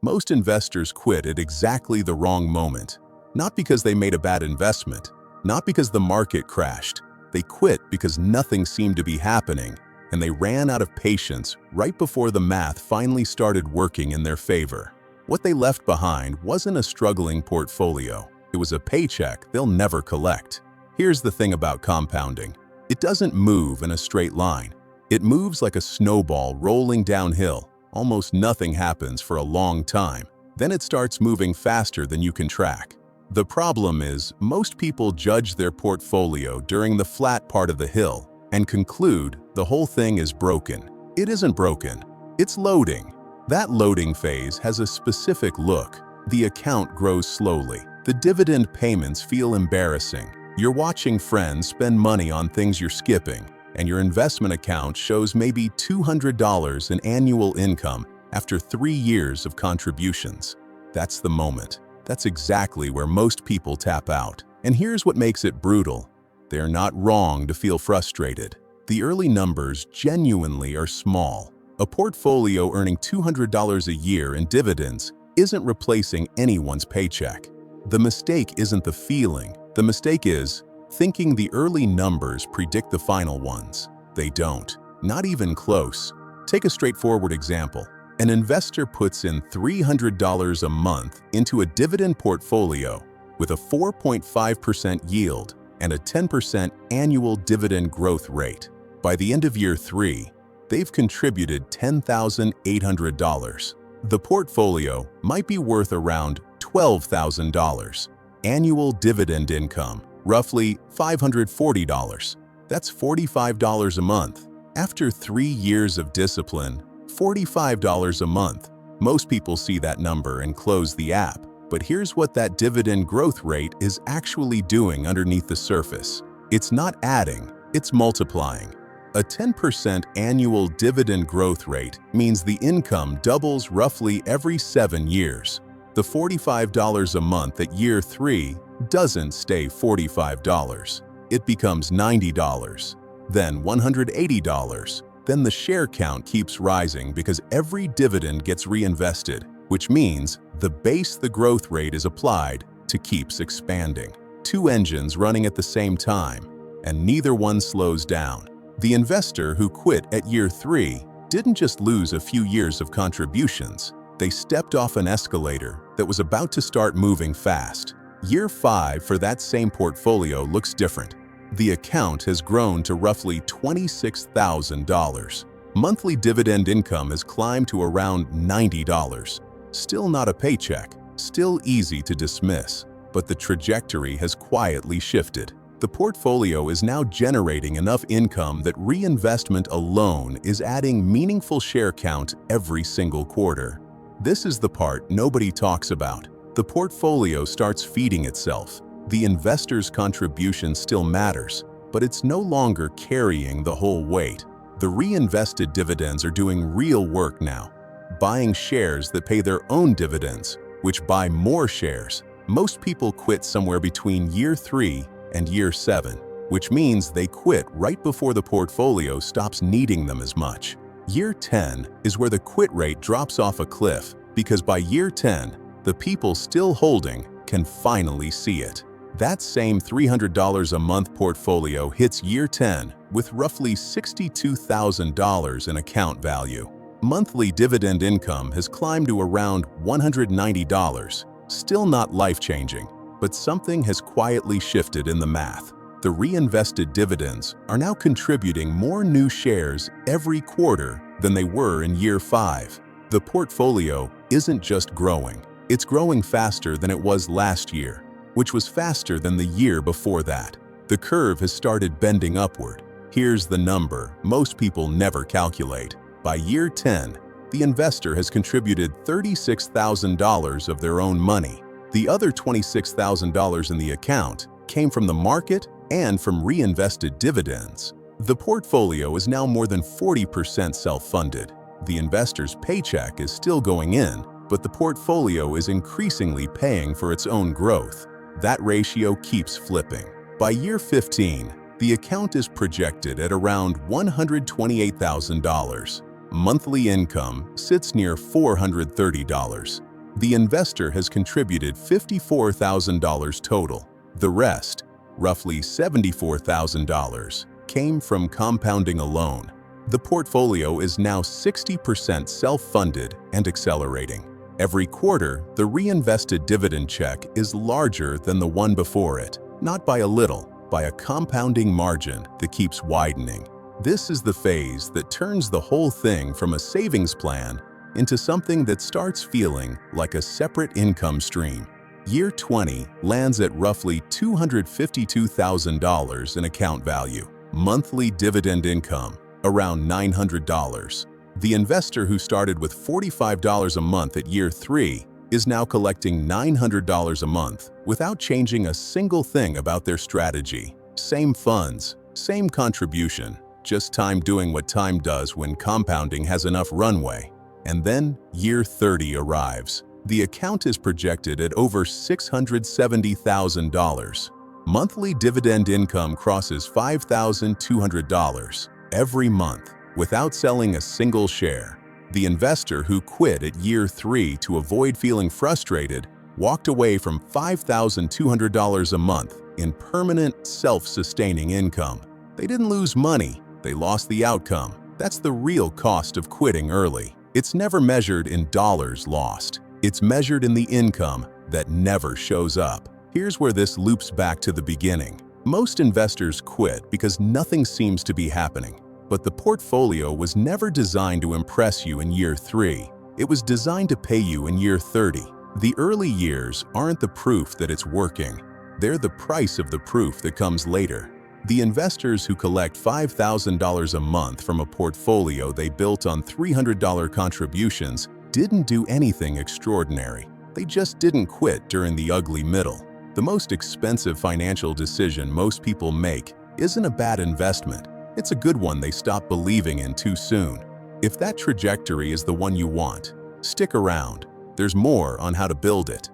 Most investors quit at exactly the wrong moment. Not because they made a bad investment, not because the market crashed. They quit because nothing seemed to be happening, and they ran out of patience right before the math finally started working in their favor. What they left behind wasn't a struggling portfolio. It was a paycheck they'll never collect. Here's the thing about compounding. It doesn't move in a straight line. It moves like a snowball rolling downhill. Almost nothing happens for a long time. Then it starts moving faster than you can track. The problem is, most people judge their portfolio during the flat part of the hill and conclude the whole thing is broken. It isn't broken. It's loading. That loading phase has a specific look. The account grows slowly. The dividend payments feel embarrassing. You're watching friends spend money on things you're skipping, and your investment account shows maybe $200 in annual income after 3 years of contributions. That's the moment. That's exactly where most people tap out. And here's what makes it brutal. They're not wrong to feel frustrated. The early numbers genuinely are small. A portfolio earning $200 a year in dividends isn't replacing anyone's paycheck. The mistake isn't the feeling. The mistake is thinking the early numbers predict the final ones. They don't. Not even close. Take a straightforward example. An investor puts in $300 a month into a dividend portfolio with a 4.5% yield and a 10% annual dividend growth rate. By the end of year 3, they've contributed $10,800. The portfolio might be worth around $12,000. Annual dividend income, roughly $540. That's $45 a month. After 3 years of discipline, $45 a month. Most people see that number and close the app. But here's what that dividend growth rate is actually doing underneath the surface. It's not adding, it's multiplying. A 10% annual dividend growth rate means the income doubles roughly every 7 years. The $45 a month at year 3 doesn't stay $45. It becomes $90, then $180. Then the share count keeps rising because every dividend gets reinvested, which means the base the growth rate is applied to keeps expanding. 2 engines running at the same time, and neither one slows down. The investor who quit at year 3 didn't just lose a few years of contributions. They stepped off an escalator that was about to start moving fast. Year 5 for that same portfolio looks different. The account has grown to roughly $26,000. Monthly dividend income has climbed to around $90. Still not a paycheck, still easy to dismiss, but the trajectory has quietly shifted. The portfolio is now generating enough income that reinvestment alone is adding meaningful share count every single quarter. This is the part nobody talks about. The portfolio starts feeding itself. The investor's contribution still matters, but it's no longer carrying the whole weight. The reinvested dividends are doing real work now, buying shares that pay their own dividends, which buy more shares. Most people quit somewhere between year 3 and year 7, which means they quit right before the portfolio stops needing them as much. Year 10 is where the quit rate drops off a cliff, because by year 10, the people still holding can finally see it. That same $300 a month portfolio hits year 10 with roughly $62,000 in account value. Monthly dividend income has climbed to around $190. Still not life-changing, but something has quietly shifted in the math. The reinvested dividends are now contributing more new shares every quarter than they were in year 5. The portfolio isn't just growing, it's growing faster than it was last year, which was faster than the year before that. The curve has started bending upward. Here's the number most people never calculate. By year 10, the investor has contributed $36,000 of their own money. The other $26,000 in the account came from the market and from reinvested dividends. The portfolio is now more than 40% self-funded. The investor's paycheck is still going in, but the portfolio is increasingly paying for its own growth. That ratio keeps flipping. By year 15, the account is projected at around $128,000. Monthly income sits near $430. The investor has contributed $54,000 total. The rest, roughly $74,000, came from compounding alone. The portfolio is now 60% self-funded and accelerating. Every quarter, the reinvested dividend check is larger than the one before it, not by a little, by a compounding margin that keeps widening. This is the phase that turns the whole thing from a savings plan into something that starts feeling like a separate income stream. Year 20 lands at roughly $252,000 in account value. Monthly dividend income, around $900. The investor who started with $45 a month at year 3 is now collecting $900 a month without changing a single thing about their strategy. Same funds, same contribution, just time doing what time does when compounding has enough runway. And then year 30 arrives. The account is projected at over $670,000. Monthly dividend income crosses $5,200 every month without selling a single share. The investor who quit at year 3 to avoid feeling frustrated walked away from $5,200 a month in permanent, self-sustaining income. They didn't lose money, they lost the outcome. That's the real cost of quitting early. It's never measured in dollars lost. It's measured in the income that never shows up. Here's where this loops back to the beginning. Most investors quit because nothing seems to be happening. But the portfolio was never designed to impress you in year 3. It was designed to pay you in year 30. The early years aren't the proof that it's working. They're the price of the proof that comes later. The investors who collect $5,000 a month from a portfolio they built on $300 contributions didn't do anything extraordinary. They just didn't quit during the ugly middle. The most expensive financial decision most people make isn't a bad investment. It's a good one they stop believing in too soon. If that trajectory is the one you want, stick around. There's more on how to build it.